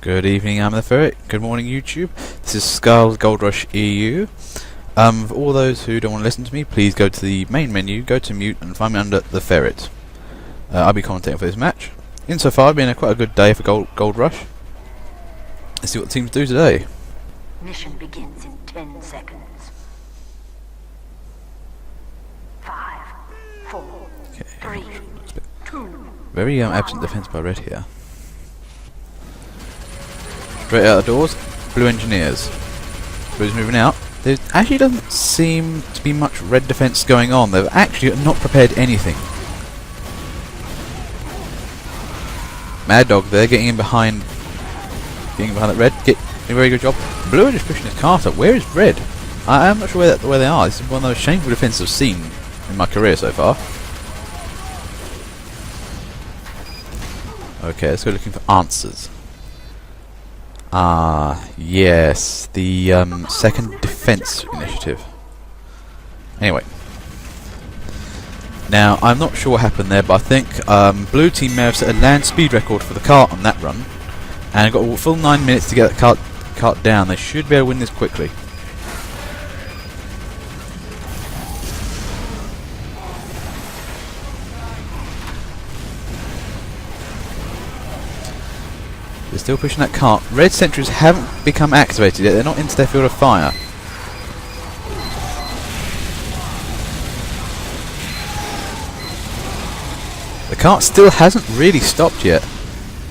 Good evening, I'm the Ferret. Good morning, YouTube. This is Skull's Goldrush EU. For all those who don't want to listen to me, please go to the main menu, go to mute, and find me under the Ferret. I'll be commentating for this match. Insofar, it's been quite a good day for Goldrush. Let's see what the teams do today. Mission begins in 10 seconds. 5, 4, 3, 2. Very absent defense by Red here. Straight out the doors, Blue Engineers. Blue's moving out. There actually doesn't seem to be much red defense going on. They've actually not prepared anything. Mad Dog there, getting in behind that red. Getting a very good job. Blue are just pushing his cart up. Where is Red? I'm not sure where they are. This is one of those shameful defenses I've seen in my career so far. Okay, let's go looking for answers. Yes, the second defense initiative. Anyway, now I'm not sure what happened there, but I think blue team may have set a land speed record for the cart on that run, and got a full 9 minutes to get that cart down. They should be able to win this quickly. They're still pushing that cart. Red sentries haven't become activated yet. They're not into their field of fire. The cart still hasn't really stopped yet.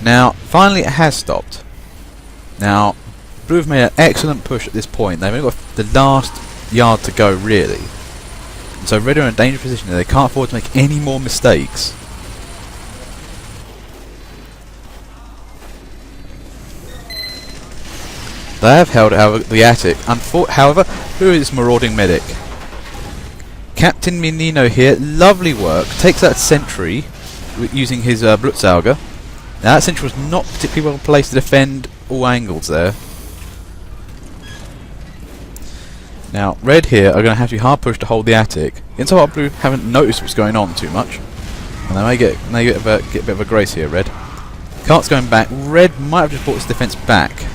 Now, finally it has stopped. Now, Blue have made an excellent push at this point. They've only got the last yard to go, really. And so Red are in a dangerous position there. They can't afford to make any more mistakes. They have held out the attic. However, who is marauding medic? Captain Menino here, lovely work. Takes that sentry using his Blitzauger. Now that sentry was not particularly well placed to defend all angles there. Now Red here are going to have to be hard pushed to hold the attic. Insofar Blue haven't noticed what's going on too much, and they may get a bit of a grace here. Red cart's going back. Red might have just brought its defense back.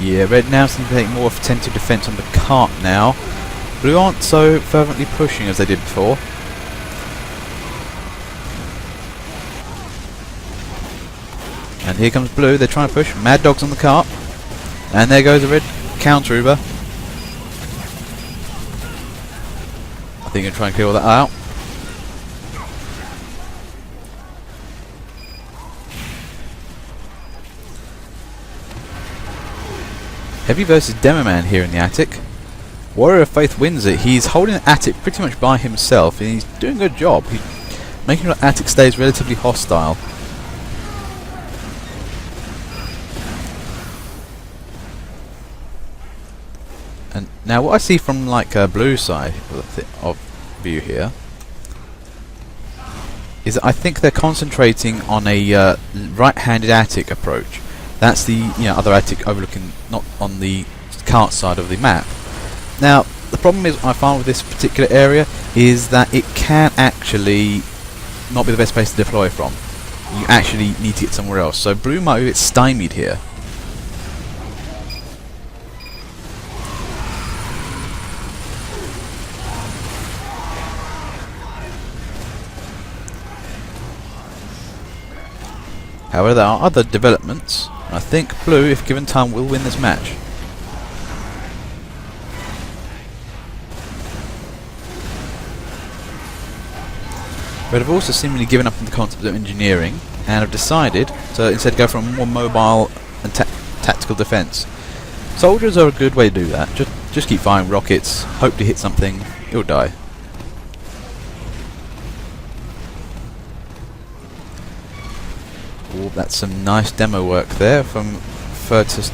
Yeah, Red now seems to take more attentive defence on the cart now. Blue aren't so fervently pushing as they did before. And here comes Blue, they're trying to push. Mad Dog's on the cart. And there goes a Red counter-uber. I think you're trying to clear all that out. Heavy versus Demo Man here in the attic. Warrior of Faith wins it. He's holding the attic pretty much by himself, and he's doing a good job. He's making sure the attic stays relatively hostile. And now what I see from like a blue side of view here is that I think they're concentrating on a right-handed attic approach. That's the other attic overlooking, not on the cart side of the map. Now, the problem is I find with this particular area is that it can actually not be the best place to deploy from. You actually need to get somewhere else. So Blue might be a bit stymied here. However, there are other developments. I think Blue, if given time, will win this match. Red have also seemingly given up on the concept of engineering and have decided to instead go for a more mobile and tactical defense. Soldiers are a good way to do that. Just keep firing rockets, hope to hit something, it'll die. Oh, that's some nice demo work there from Fertus.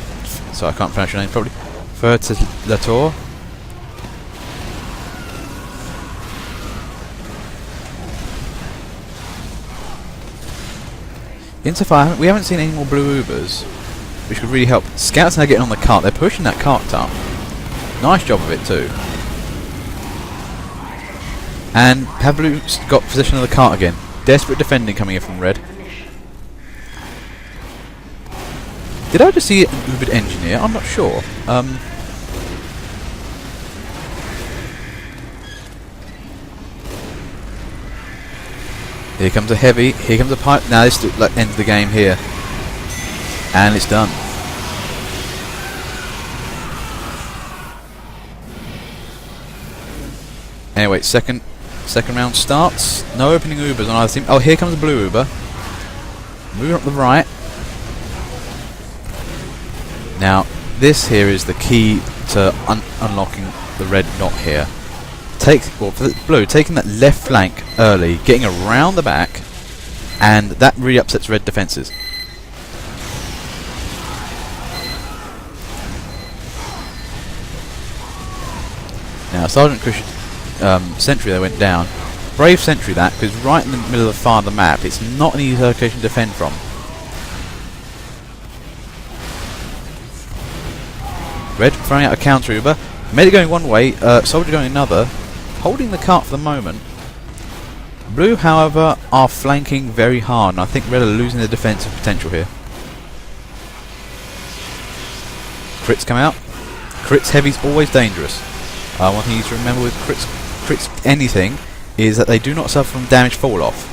So I can't pronounce your name probably. Fertus Latour. Insofar, we haven't seen any more blue Ubers, which would really help. Scouts now getting on the cart. They're pushing that cart up. Nice job of it too. And have blue got possession of the cart again. Desperate defending coming in from red. Did I just see an Ubered engineer? I'm not sure. Here comes a heavy, here comes a pipe. Now this like ends the game here. And it's done. Anyway, second round starts. No opening Ubers on either team. Oh, here comes a blue Uber. Moving up the right. Now, this here is the key to unlocking the red knot here. For the blue, taking that left flank early, getting around the back, and that really upsets red defences. Now, Sergeant Cush sentry there went down. Brave sentry that, because right in the middle of the far of the map, it's not an easy location to defend from. Red throwing out a counter Uber. Made it going one way, Soldier going another. Holding the cart for the moment. Blue, however, are flanking very hard, and I think Red are losing their defensive potential here. Crits come out. Crits heavy's always dangerous. One thing you need to remember with crits anything is that they do not suffer from damage fall off.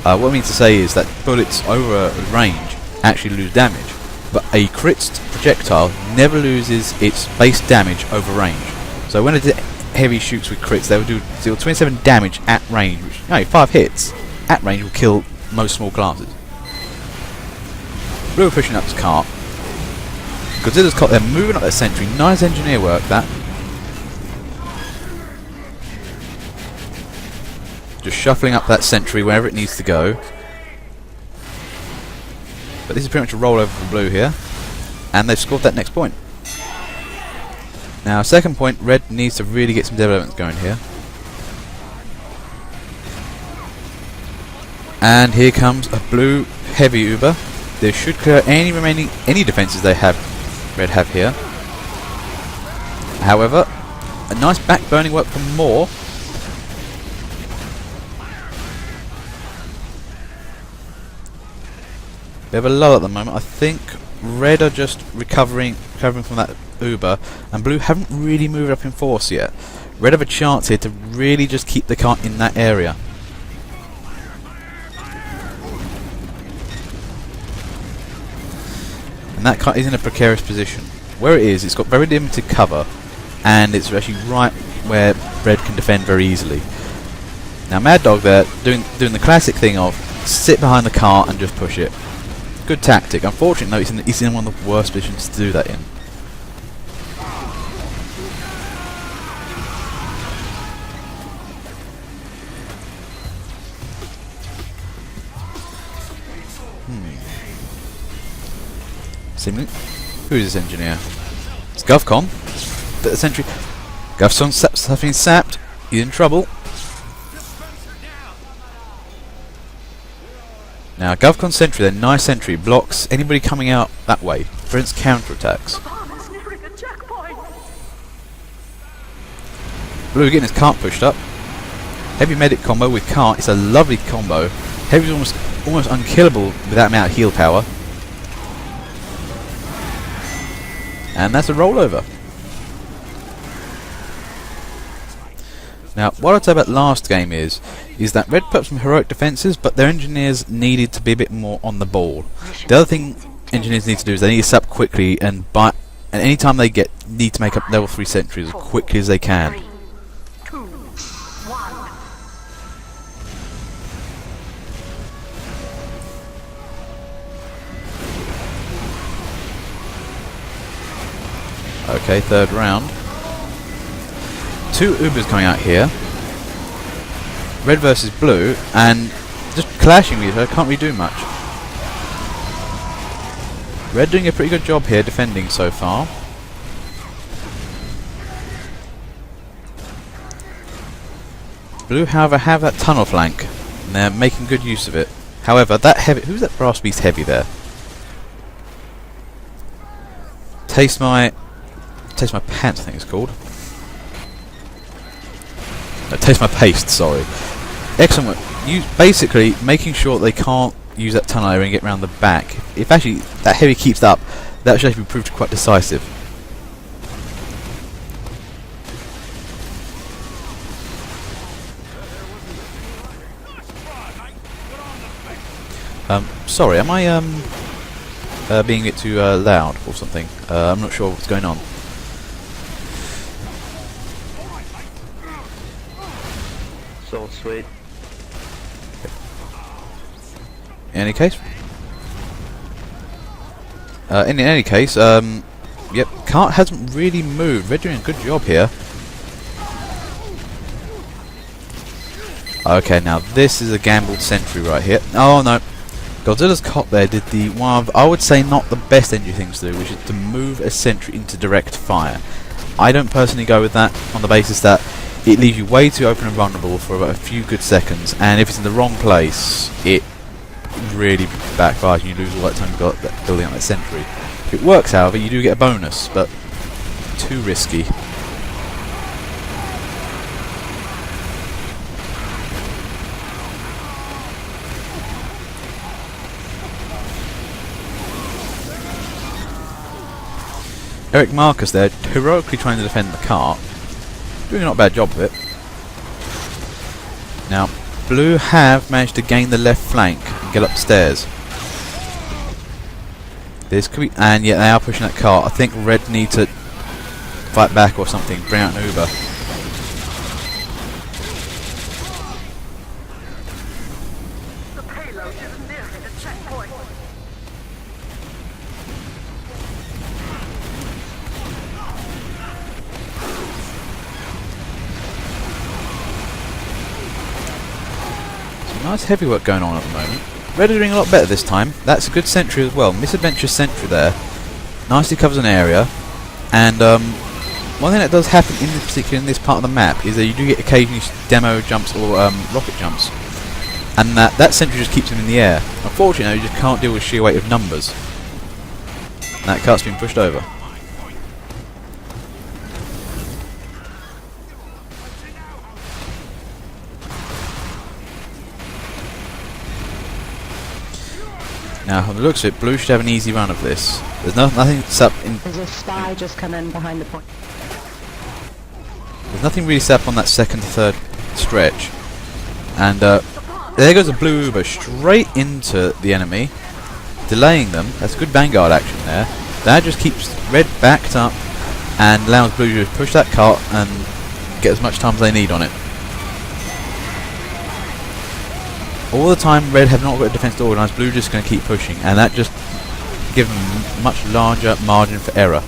What I mean to say is that bullets over range actually lose damage, but a crit projectile never loses its base damage over range. So when a heavy shoots with crits, they will deal 27 damage at range, which, 5 hits at range will kill most small classes. Blue are pushing up this cart. Godzilla's cart, they're moving up their sentry. Nice engineer work, that. Just shuffling up that sentry wherever it needs to go. But this is pretty much a rollover for blue here. And they've scored that next point. Now, second point, red needs to really get some developments going here. And here comes a blue heavy Uber. This should clear any defences red have here. However, a nice backburning work from Moore. We have a lull at the moment. I think red are just recovering from that Uber, and blue haven't really moved up in force yet. Red have a chance here to really just keep the cart in that area. And that cart is in a precarious position. Where it is, it's got very limited cover, and it's actually right where red can defend very easily. Now Mad Dog there, doing the classic thing of sit behind the cart and just push it. Good tactic. Unfortunately, though, he's in one of the worst positions to do that in. Seemingly, who is this engineer? It's GovCon. The sentry. GovCon's having sapped. He's in trouble. Now, GovCon sentry, their nice sentry, blocks anybody coming out that way, prevents counterattacks. Blue getting his cart pushed up. Heavy medic combo with cart, it's a lovely combo. Heavy's almost unkillable with that amount of heal power. And that's a rollover. Now, what I'd say about last game is that red put up some heroic defences, but their engineers needed to be a bit more on the ball. The other thing engineers need to do is they need to set up quickly, and any time they need to make up level 3 sentries as quickly as they can. 3, 2, 1. Okay, third round. 2 Ubers coming out here. Red versus blue, and just clashing with her, can't really do much. Red doing a pretty good job here defending so far. Blue, however, have that tunnel flank, and they're making good use of it. However, that heavy... Who's that brass beast heavy there? Taste my pants, I think it's called. No, taste my paste, sorry. Excellent work. You basically making sure they can't use that tunnel area and get around the back. If actually that heavy keeps up, that should actually be proved quite decisive. Sorry, am I being a bit too loud or something? I'm not sure what's going on. So sweet. In any case, yep, cart hasn't really moved. Red doing a good job here. Okay, now this is a gambled sentry right here. Oh no, Godzilla's cop there did the one of, I would say, not the best entry things to do, which is to move a sentry into direct fire. I don't personally go with that on the basis that it leaves you way too open and vulnerable for about a few good seconds, and if it's in the wrong place, it really backfires and you lose all that time you've got building up that sentry. If it works, however, you do get a bonus, but too risky. Eric Marcus there, heroically trying to defend the cart. Doing a not bad job of it. Now, Blue have managed to gain the left flank and get upstairs. This could be, and yet they are pushing that cart. I think Red need to fight back or something, bring out an Uber. The payload is nearing a checkpoint. Nice heavy work going on at the moment. Red are doing a lot better this time. That's a good sentry as well. Misadventure sentry there. Nicely covers an area. And one thing that does happen in particular in this part of the map is that you do get occasionally demo jumps or rocket jumps. And that sentry just keeps them in the air. Unfortunately, you just can't deal with sheer weight of numbers. And that cart's been pushed over. Now, from the looks of it, Blue should have an easy run of this. There's nothing set up in. There's a spy just come in behind the point. There's nothing really set up on that second, third stretch, and there goes a Blue Uber straight into the enemy, delaying them. That's good vanguard action there. That just keeps Red backed up and allows Blue to push that cart and get as much time as they need on it. All the time Red have not got a defense to organise, Blue just going to keep pushing, and that just gives them a much larger margin for error.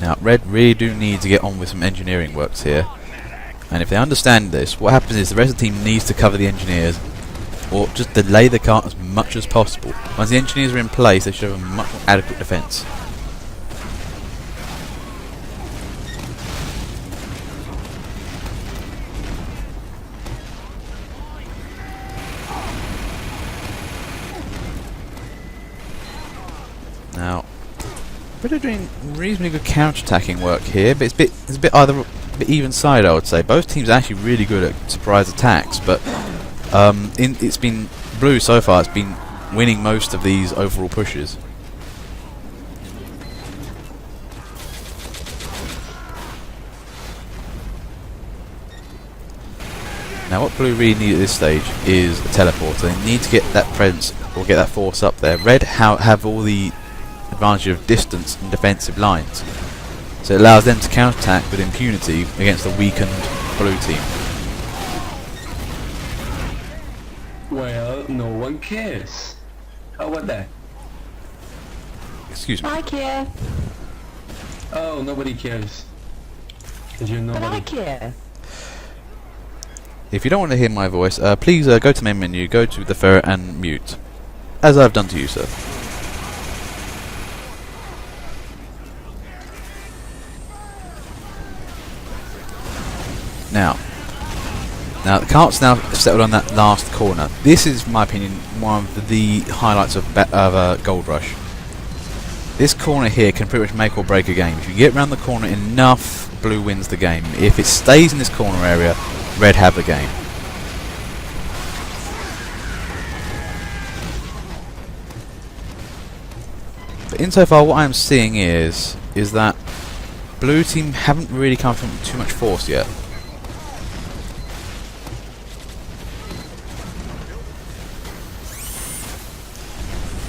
Now Red really do need to get on with some engineering works here, and if they understand this, what happens is the rest of the team needs to cover the engineers or just delay the cart as much as possible. Once the engineers are in place, they should have a much more adequate defence. Now, Red are doing reasonably good counter-attacking work here, but it's a bit either a bit even side, I would say. Both teams are actually really good at surprise attacks, but it's been Blue so far. It's been winning most of these overall pushes. Now, what Blue really need at this stage is a teleporter. They need to get that presence or get that force up there. Red have all the advantage of distance and defensive lines, so it allows them to counterattack with impunity against the weakened Blue team. Well, no one cares. How about that? Excuse me. I care, Oh, nobody cares. Did you know? but I care. If you don't want to hear my voice, please go to main menu, go to the ferret and mute, as I've done to you, sir. Now the cart's now settled on that last corner. This is, in my opinion, one of the highlights of Goldrush. This corner here can pretty much make or break a game. If you get around the corner enough, blue wins the game. If it stays in this corner area, red have the game. But insofar, what I'm seeing is that blue team haven't really come from too much force yet.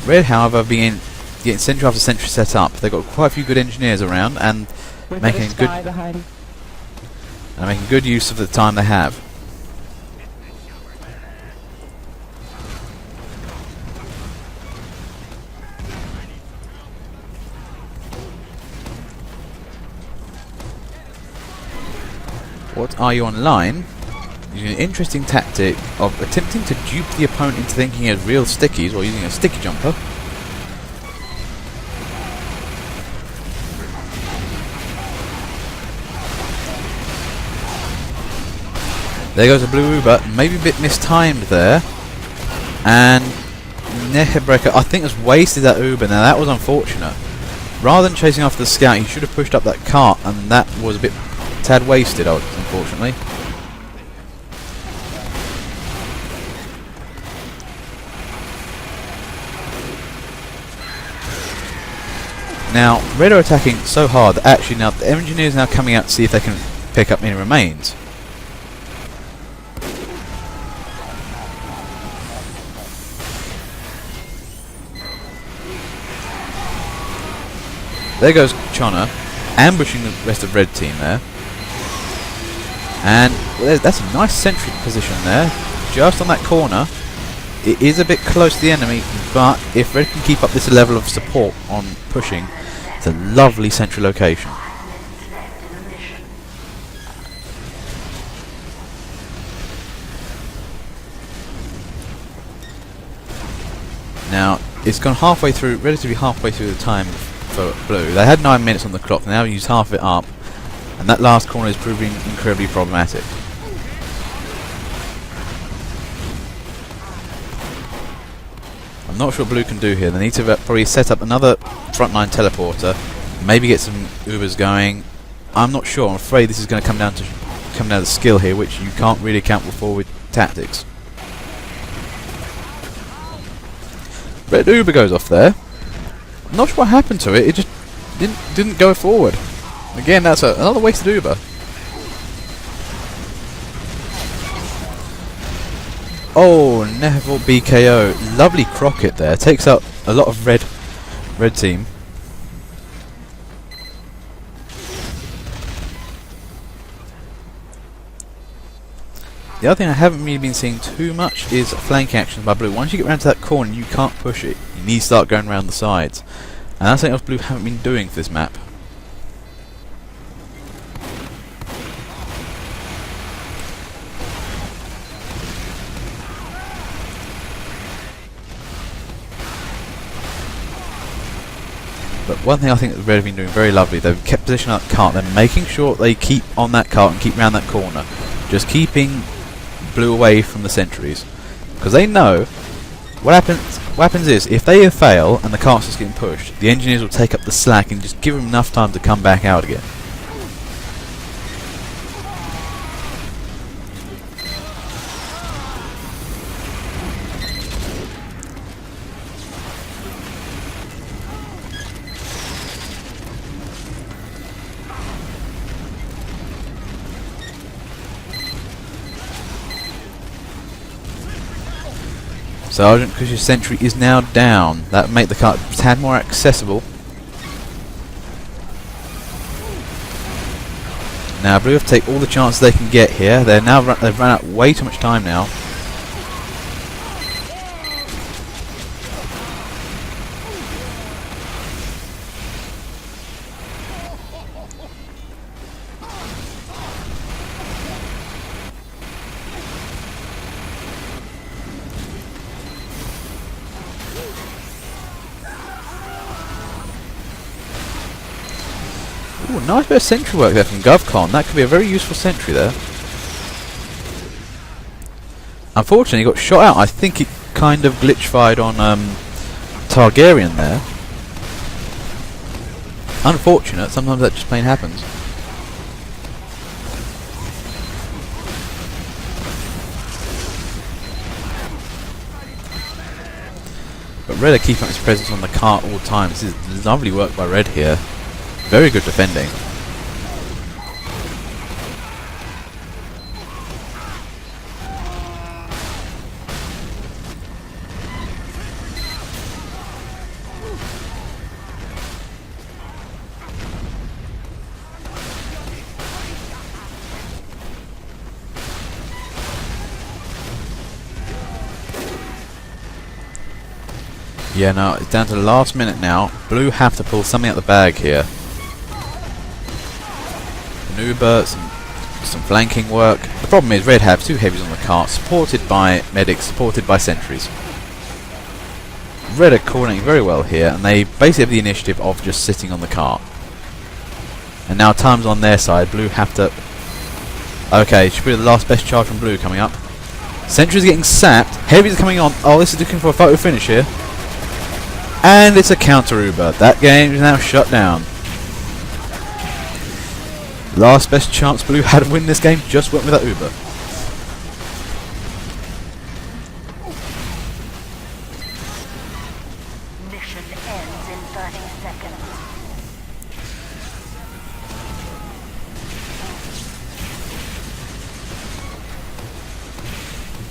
Red, however, getting century after century set up. They've got quite a few good engineers around and making good use of the time they have. What are you online? Using an interesting tactic of attempting to dupe the opponent into thinking as real stickies while using a sticky jumper. There goes a blue Uber, maybe a bit mistimed there. And Nehebreka, I think, has wasted that Uber. Now that was unfortunate. Rather than chasing after the scout, he should have pushed up that cart, and that was a bit tad wasted, unfortunately. Now, red are attacking so hard that actually now the engineers are now coming out to see if they can pick up any remains. There goes Chonna, ambushing the rest of red team there. And that's a nice sentry position there, just on that corner. It is a bit close to the enemy, but if red can keep up this level of support on pushing, it's a lovely sentry location. Now, it's gone halfway through, relatively halfway through the time for blue. They had 9 minutes on the clock, now used half of it up, and that last corner is proving incredibly problematic. I'm not sure what blue can do here. They need to probably set up another frontline teleporter, maybe get some Ubers going. I'm not sure. I'm afraid this is going to come down to skill here, which you can't really account for with tactics. Red Uber goes off there. I'm not sure what happened to it. It just didn't go forward. Again, that's another wasted Uber. Oh, Neville BKO. Lovely Crockett there. Takes out a lot of red team. The other thing I haven't really been seeing too much is flanking actions by blue. Once you get around to that corner, you can't push it. You need to start going around the sides. And that's something else blue haven't been doing for this map. But one thing I think that the red have been doing very lovely, they've kept position on that cart, they're making sure they keep on that cart and keep around that corner. Just keeping blue away from the sentries. Because they know what happens is, if they fail and the cart's just getting pushed, the engineers will take up the slack and just give them enough time to come back out again. Sergeant Cush's sentry is now down. That will make the cart a tad more accessible. Now blue have to take all the chances they can get here. They've run out way too much time now. Ooh, nice bit of sentry work there from GovCon. That could be a very useful sentry there. Unfortunately, he got shot out. I think it kind of glitch-fired on Targaryen there. Unfortunate. Sometimes that just plain happens. But Red are keeping up his presence on the cart all the time. This is lovely work by Red here. Very good defending. Yeah, no, it's down to the last minute now. Blue have to pull something out the bag here. An Uber, some flanking work. The problem is Red have two heavies on the cart, supported by medics, supported by sentries. Red are coordinating very well here, and they basically have the initiative of just sitting on the cart. And now time's on their side. Blue have to... Okay, should be the last best charge from Blue coming up. Sentries getting sapped. Heavies are coming on. Oh, this is looking for a photo finish here. And it's a counter Uber. That game is now shut down. Last best chance Blue had to win this game just went with that Uber. Mission ends in 30 seconds.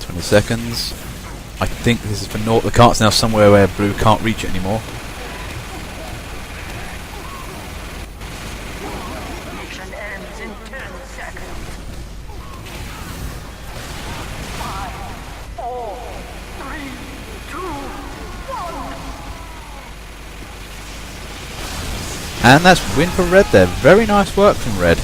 20 seconds. I think this is for naught. The cart's now somewhere where Blue can't reach it anymore. Mission ends in 10 seconds. 5, 4, 3, 2, 1. And that's win for Red there. Very nice work from Red.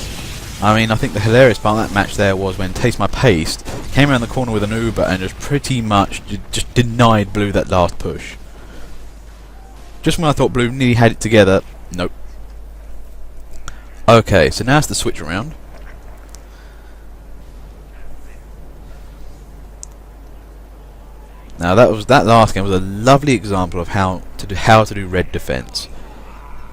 I mean, I think the hilarious part of that match there was when Taste My Paste came around the corner with an Uber and just pretty much just denied Blue that last push. Just when I thought Blue nearly had it together, nope. Okay, so now it's the switch around. Now that last game was a lovely example of how to do Red defense.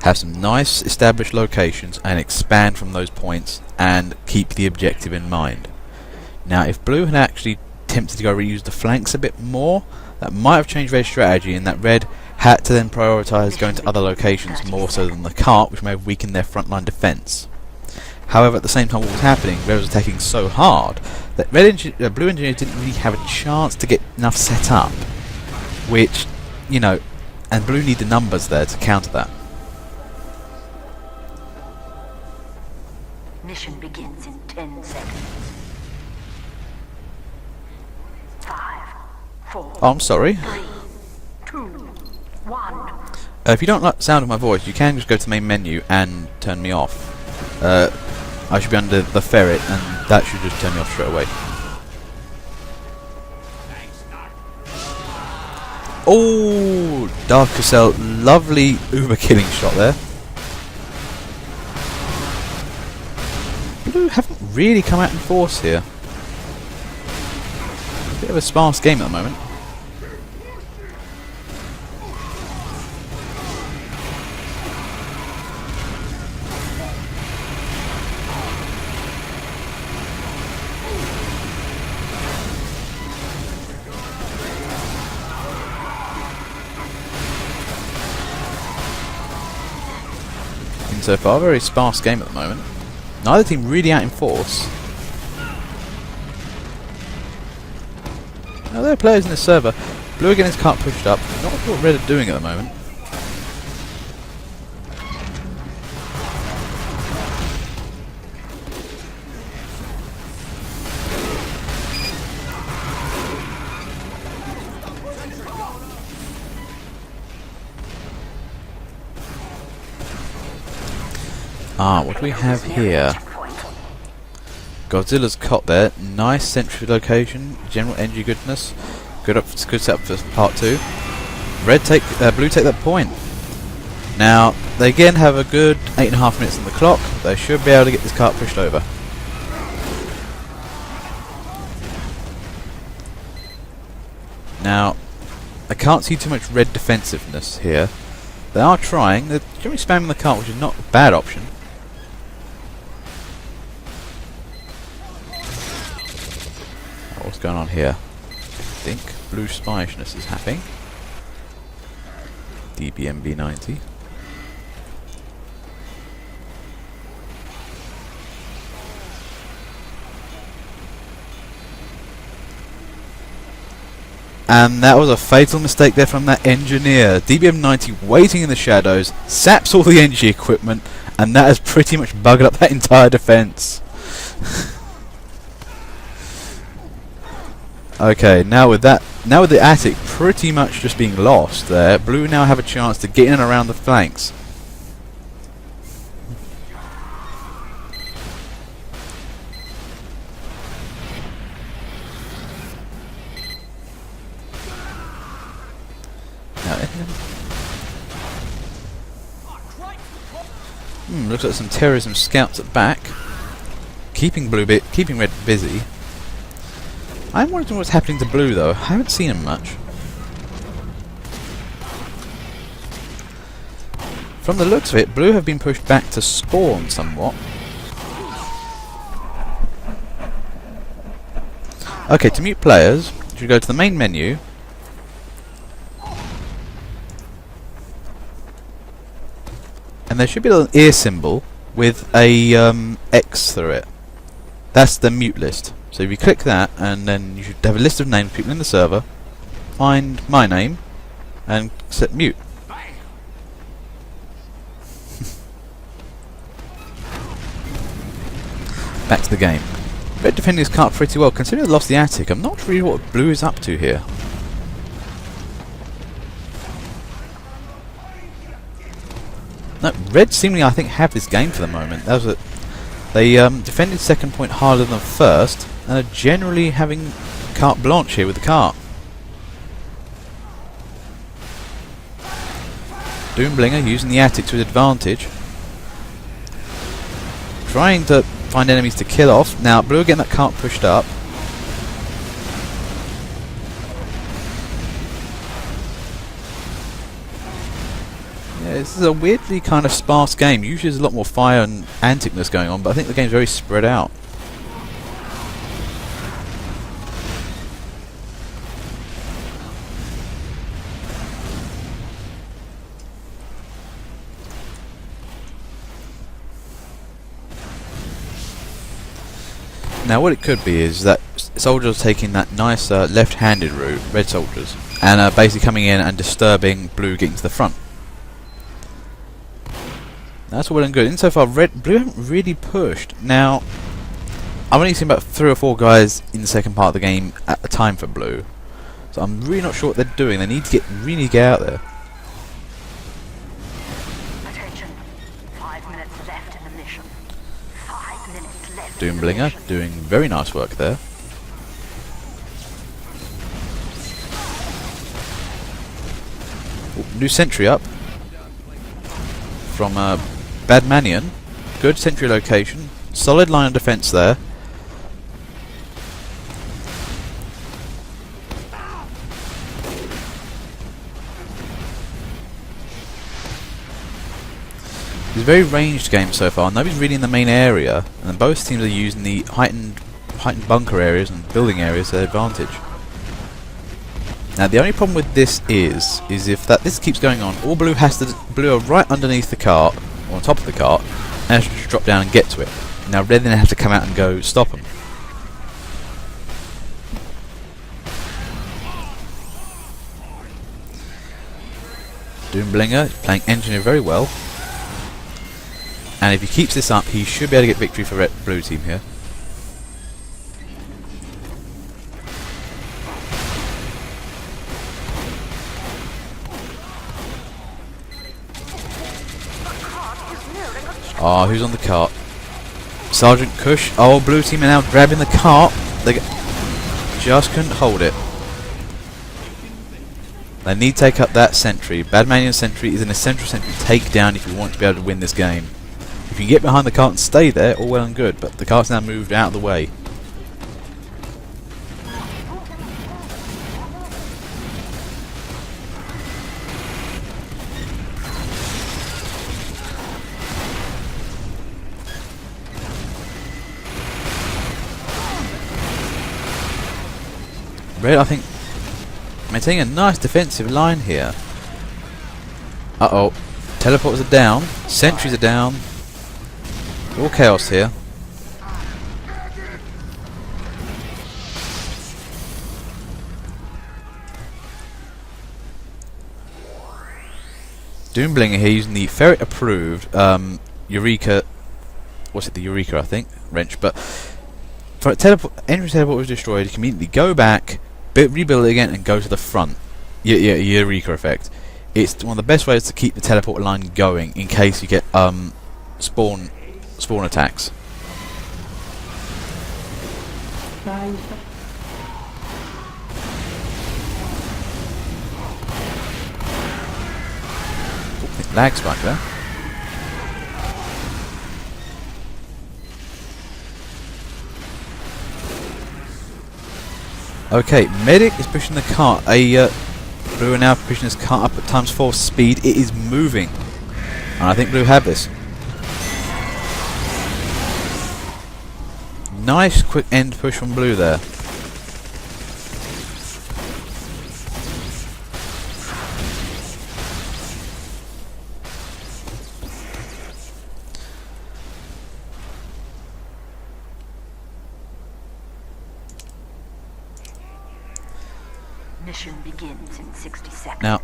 Have some nice established locations and expand from those points and keep the objective in mind. Now if Blue had actually attempted to go reuse the flanks a bit more, that might have changed Red's strategy, in that Red had to then prioritise going to other locations more so than the cart, which may have weakened their frontline defence. However, at the same time what was happening, Red was attacking so hard that Blue Engineers didn't really have a chance to get enough set up, which, you know, and Blue need the numbers there to counter that. Mission begins in 10 seconds. 5, 4, Oh, I'm sorry. 3, 2, 1. If you don't like the sound of my voice, you can just go to the main menu and turn me off. I should be under the ferret, and that should just turn me off straight away. Oh, Dark Cassell, lovely Uber killing shot there. Blue haven't really come out in force here. Bit of a sparse game at the moment. So far, very sparse game at the moment. Neither team really out in force. Now there are players in this server. Blue again his cart pushed up. Not sure what Red are doing at the moment. What do we have here? Godzilla's cot there. Nice sentry location. General energy goodness. Good setup for part 2. Blue take that point. Now they again have a good 8.5 minutes on the clock. They should be able to get this cart pushed over. Now, I can't see too much red defensiveness here. They are trying. They're generally spamming the cart, which is not a bad option. Oh, what's going on here? I think blue spyishness is happening. DBMB 90. And that was a fatal mistake there from that engineer. DBM-90 waiting in the shadows, saps all the energy equipment, and that has pretty much bugged up that entire defense. Okay, now with the attic pretty much just being lost there, blue now have a chance to get in and around the flanks. Looks like some terrorism scouts at back, keeping red busy. I'm wondering what's happening to blue though. I haven't seen him much. From the looks of it, blue have been pushed back to spawn somewhat. Okay, to mute players, you should go to the main menu. And there should be a little ear symbol with a X through it. That's the mute list. So if you click that, and then you should have a list of names of people in the server. Find my name and set mute. Back to the game. Red defending his cart pretty well. Considering they lost the attic, I'm not really what blue is up to here. No, red seemingly I think have this game for the moment. That was they defended second point harder than first, and are generally having carte blanche here with the cart. Doomblinger using the attic to his advantage, trying to find enemies to kill off. Now blue are getting that cart pushed up. Yeah, this is a weirdly kind of sparse game. Usually there's a lot more fire and anticness going on, but I think the game's very spread out. Now what it could be is that soldiers are taking that nice left-handed route, red soldiers, and are basically coming in and disturbing blue getting to the front. That's all well and good. Insofar, blue haven't really pushed. Now, I've only seen about 3 or 4 guys in the second part of the game at a time for blue, so I'm really not sure what they're doing. They need to really get out there. Attention. 5 minutes left in the mission. 5 minutes left. Doomblinger doing very nice work there. Ooh, new sentry up from Badmanian. Good sentry location. Solid line of defense there. It's a very ranged game so far. Nobody's really in the main area, and both teams are using the heightened bunker areas and building areas to their advantage. Now the only problem with this is if this keeps going on, all blue are right underneath the cart, or on top of the cart, and has to just drop down and get to it. Now red then have to come out and go stop them. Doomblinger is playing engineer very well, and if he keeps this up, he should be able to get victory for blue team here. Oh, who's on the cart? Sergeant Cush. Oh, blue team are now grabbing the cart. They just couldn't hold it. They need to take up that sentry. Badmanian sentry is an essential sentry to take down if you want to be able to win this game. If you can get behind the cart and stay there, all well and good, but the cart's now moved out of the way. Red, I think, maintaining a nice defensive line here. Uh-oh. Teleporters are down. Sentries are down. All chaos here. Doomblinger here using the ferret approved Eureka. What's it? The Eureka, I think. Wrench. But for entrance teleport was destroyed, you can immediately go back, rebuild it again, and go to the front. Eureka effect. It's one of the best ways to keep the teleport line going in case you get spawn attacks. Lag spike there. Okay, medic is pushing the cart. Blue are now pushing his cart up at ×4 speed. It is moving, and I think Blue have this. Nice quick end push from Blue there. Mission begins in 60 seconds. Now,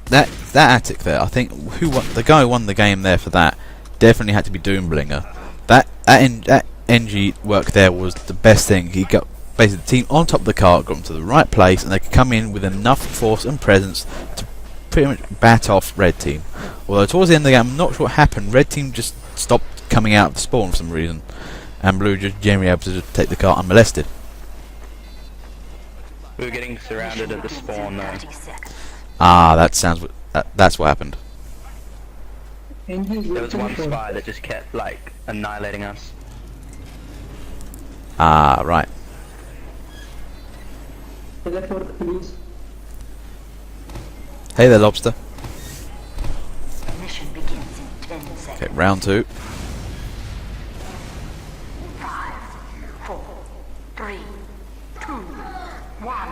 that attic there, I think the guy who won the game there for that definitely had to be Doomblinger. That NG work there was the best thing. He got basically the team on top of the cart, got them to the right place, and they could come in with enough force and presence to pretty much bat off Red Team. Although towards the end of the game, I'm not sure what happened. Red Team just stopped coming out of the spawn for some reason, and Blue just generally able to just take the cart unmolested. We were getting surrounded at the spawn though. 30 seconds. Ah, that's what happened. There was one spy that just kept like annihilating us. Ah, right. Hey there, Lobster. Mission begins in 10 seconds. Okay, round 2. 5, 4, 3, 2, 1.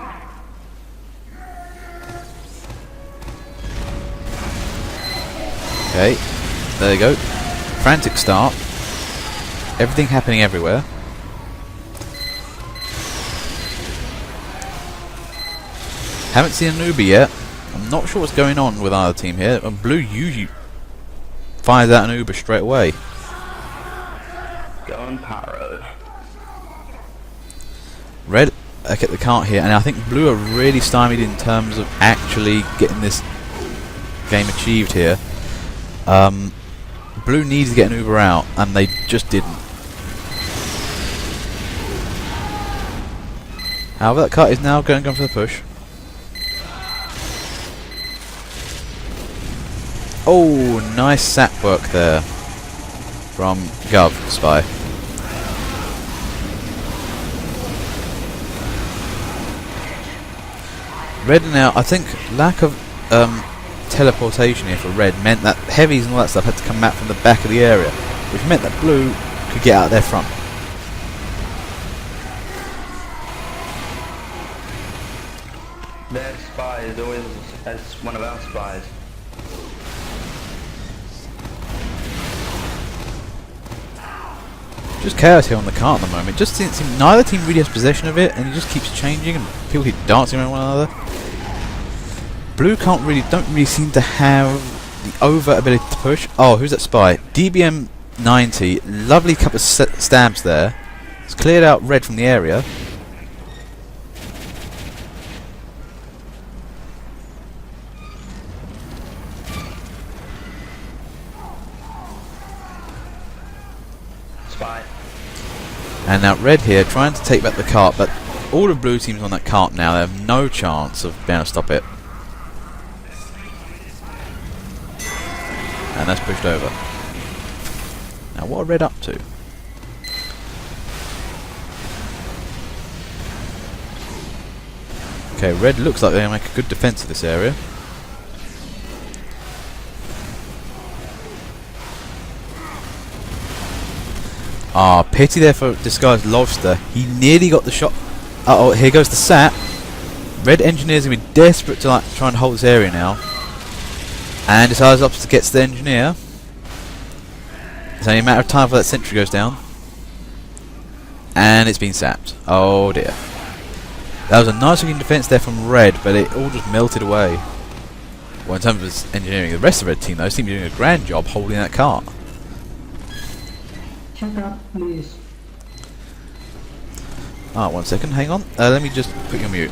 Okay, there you go. Frantic start. Everything happening everywhere. Haven't seen an Uber yet. I'm not sure what's going on with either team here. And Blue usually fires out an Uber straight away. Going Pyro. Red get the cart here, and I think Blue are really stymied in terms of actually getting this game achieved here. Blue needs to get an Uber out, and they just didn't. However, that cart is now going for the push. Oh, nice sap work there from Gov Spy. Red now, I think lack of teleportation here for Red meant that heavies and all that stuff had to come out from the back of the area, which meant that Blue could get out their front. Their spy is always as one of our spies. Just chaos here on the cart at the moment. Just seems neither team really has possession of it, and it just keeps changing, and people keep dancing around one another. Blue don't really seem to have the overt ability to push. Oh, who's that spy? DBM 90. Lovely couple of stabs there. It's cleared out Red from the area. Spy. And now Red here trying to take back the cart, but all the Blue teams on that cart now, they have no chance of being able to stop it. And that's pushed over. Now what are Red up to? Okay, Red looks like they make a good defense of this area. Ah, pity there for disguised Lobster. He nearly got the shot Uh-oh, here goes the sap. Red engineer's going to be desperate to like try and hold this area now. And decides to get to the engineer. It's only a matter of time before that sentry goes down. And it's been sapped. Oh dear. That was a nice looking defense there from red, but it all just melted away. Well, in terms of his engineering, the rest of the red team though seem to be doing a grand job holding that cart. Shut up, please. Ah, 1 second, hang on. Let me just put you on mute.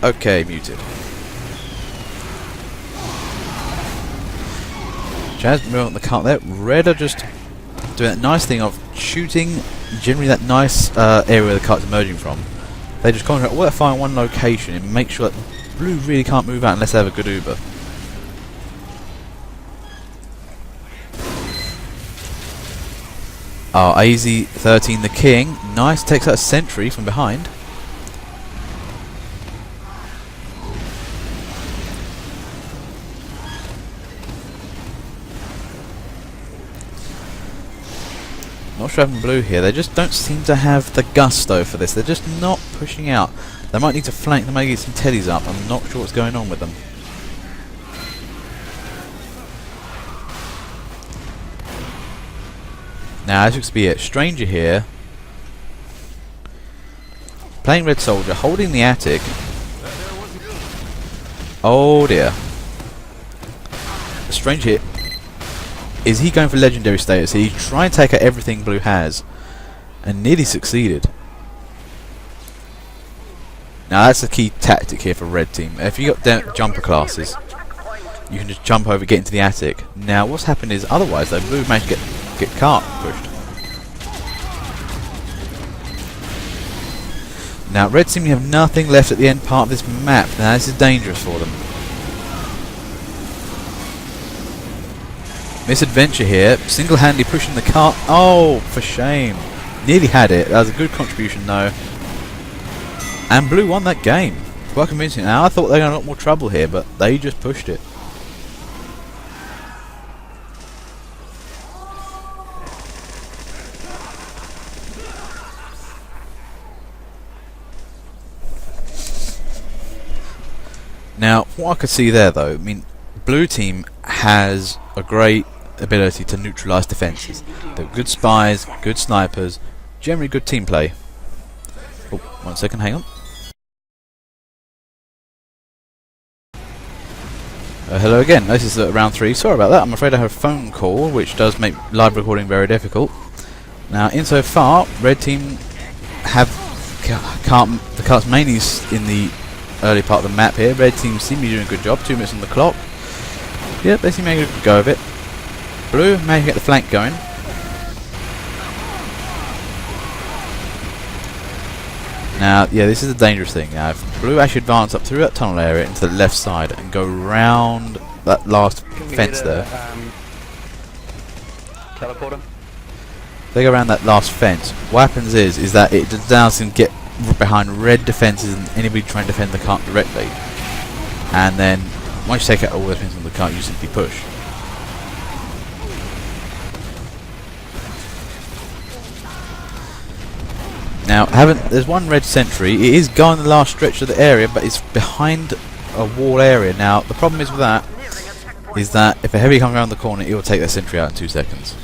Okay, muted. Jazz moving on the cart there. Red are just doing that nice thing of shooting generally that nice area where the cart's emerging from. They just concentrate all that fire in one location and make sure that blue really can't move out unless they have a good Uber. Oh, AZ-13 the King. Nice, takes out a sentry from behind. Not sure having blue here. They just don't seem to have the gusto for this. They're just not pushing out. They might need to flank. They might get some teddies up. I'm not sure what's going on with them. Now, as looks to be it, Stranger here, playing Red Soldier, holding the attic. Oh dear. Stranger here. Is he going for legendary status? He's trying to take out everything blue has, and nearly succeeded. Now that's the key tactic here for red team. If you got jumper classes, you can just jump over, get into the attic. Now what's happened is otherwise though, blue managed to get cart pushed. Now red seem to have nothing left at the end part of this map. Now this is dangerous for them. Misadventure here, single-handedly pushing the cart. Oh, for shame. Nearly had it. That was a good contribution though. And blue won that game. Quite convincing. Now I thought they were in a lot more trouble here, but they just pushed it. Now, what I could see there though, I mean, blue team has a great ability to neutralise defences. They're good spies, good snipers, generally good team play. Oh, 1 second, hang on. Hello again, this is round 3. Sorry about that, I'm afraid I have a phone call, which does make live recording very difficult. Now, insofar, red team have the carts mainly in the early part of the map here. Red team seem to be doing a good job, 2 minutes on the clock. Yep, they seem to make a good go of it. Blue managed to get the flank going. Now, yeah, this is a dangerous thing. Now, if blue actually advance up through that tunnel area into the left side and go round that last fence there. Teleporter? They go around that last fence. What happens is that it does get behind red defences and anybody trying to defend the cart directly. And then once you take out all the defences on the cart, you simply push. Now, there's one red sentry. It is going the last stretch of the area, but it's behind a wall area. Now, the problem is with that is that if a heavy comes around the corner, it will take that sentry out in 2 seconds.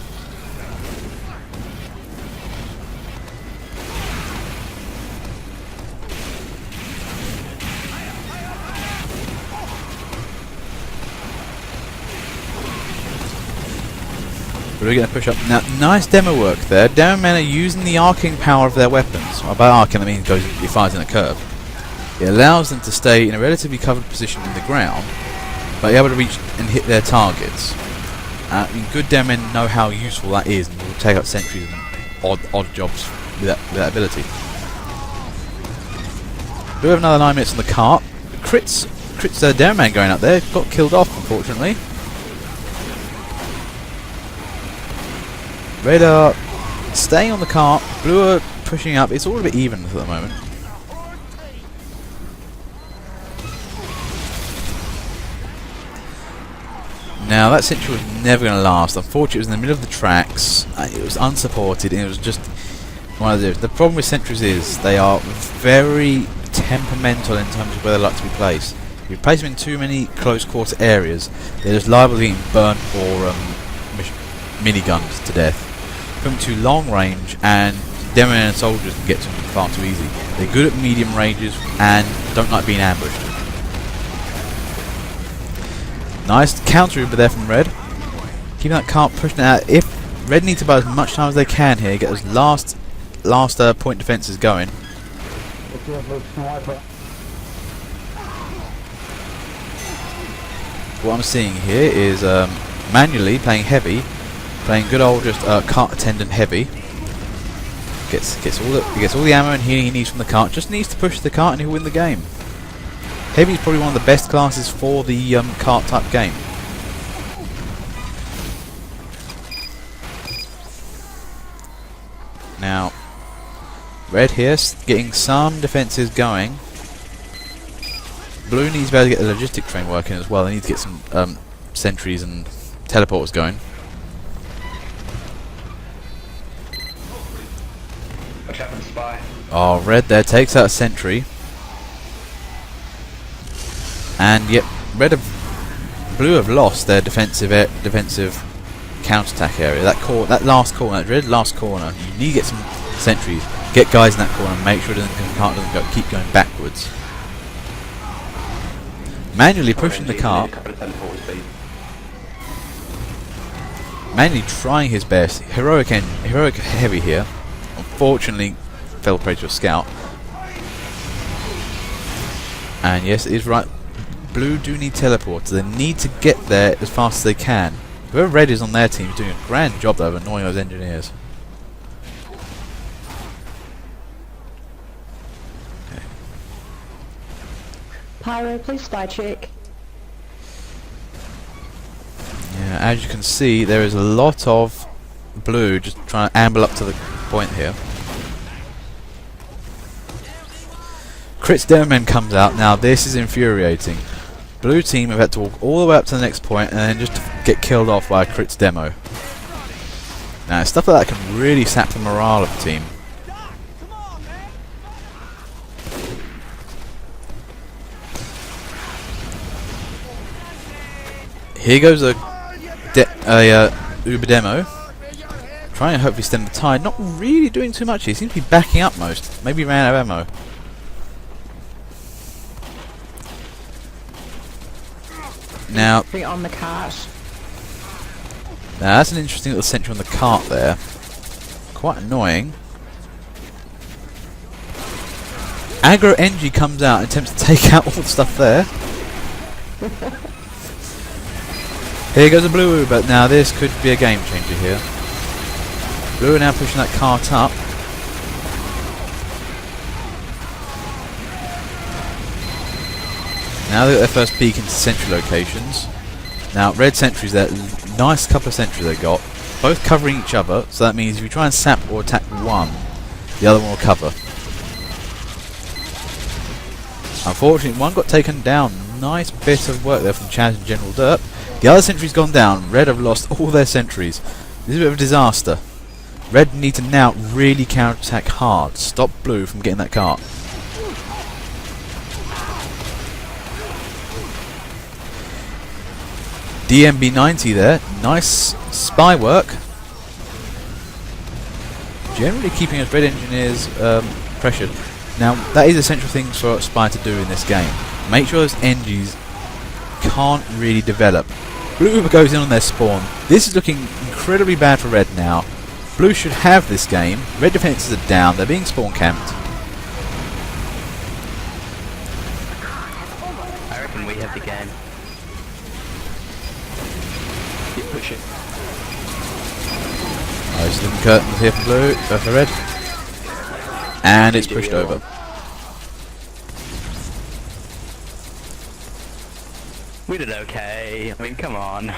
We're going to push up. Now, nice demo work there. Demo men are using the arcing power of their weapons. Well, by arcing, I mean it fires in a curve. It allows them to stay in a relatively covered position in the ground, but be able to reach and hit their targets. Good demo men know how useful that is, and will take out sentries and odd jobs with that ability. We have another 9 minutes on the cart. Crits demo man going up there. Got killed off, unfortunately. Red are staying on the cart, blue are pushing up. It's all a bit even at the moment. Now that sentry was never going to last. Unfortunately, it was in the middle of the tracks. It was unsupported, and it was just one of those. The problem with sentries is they are very temperamental in terms of where they like to be placed. If you place them in too many close quarter areas, they're just liable to being burnt or miniguns to death. Put them too long range, and demo and soldiers can get to them far too easy. They're good at medium ranges and don't like being ambushed. Nice counter Uber there from Red. Keeping that cart pushing out. If Red need to buy as much time as they can here, get those last point defences going. What I'm seeing here is manually playing heavy, playing good old just cart attendant heavy. Gets all the ammo and healing he needs from the cart. Just needs to push the cart and he'll win the game. Heavy is probably one of the best classes for the cart type game. Now, Red here getting some defences going. Blue needs to be able to get the logistic train working as well. They need to get some sentries and teleporters going. Watch out for the spy. Oh, Red there takes out a sentry. And yep, Blue have lost their defensive counter-attack area. That last corner, that red last corner, you need to get some sentries. Get guys in that corner and make sure the cart doesn't keep going backwards. Manually pushing the cart. Manually trying his best. Heroic heavy here. Unfortunately, fell prey to a scout. And yes, it is right. Blue do need teleporters. They need to get there as fast as they can. Whoever Red is on their team is doing a grand job though of annoying those engineers. Okay. Pyro, please spy check. Yeah, as you can see, there is a lot of Blue just trying to amble up to the point here. Crit's Demoman comes out. Now this is infuriating. Blue team have had to walk all the way up to the next point and then just get killed off by a Crit's demo. Now stuff like that can really sap the morale of the team. Here goes a Uber demo. Trying to hopefully stem the tide. Not really doing too much. He seems to be backing up most. Maybe ran out of ammo. Now On the cart. that's an interesting little sentry on the cart there. Quite annoying. Aggro NG comes out and attempts to take out all the stuff there. Here goes a Blue Uber. Now this could be a game changer here. Blue are now pushing that cart up. Now they got their first peek into sentry locations. Now red sentries there, nice couple of sentries they got, both covering each other, so that means if you try and sap or attack one, the other one will cover. Unfortunately, one got taken down. Nice bit of work there from Chaz and General Derp. The other sentry's gone down. Red have lost all their sentries. This is a bit of a disaster. Red need to now really counter-attack hard. Stop Blue from getting that cart. DMB90 there. Nice spy work. Generally keeping us red engineers pressured. Now, that is essential things for Spy to do in this game. Make sure those NGs can't really develop. Blue Uber goes in on their spawn. This is looking incredibly bad for red now. Blue should have this game. Red defenses are down. They're being spawn camped. I reckon we have the game. Keep pushing. Nice little curtains here for Blue, for red. And it's pushed over. We did okay. I mean, come on.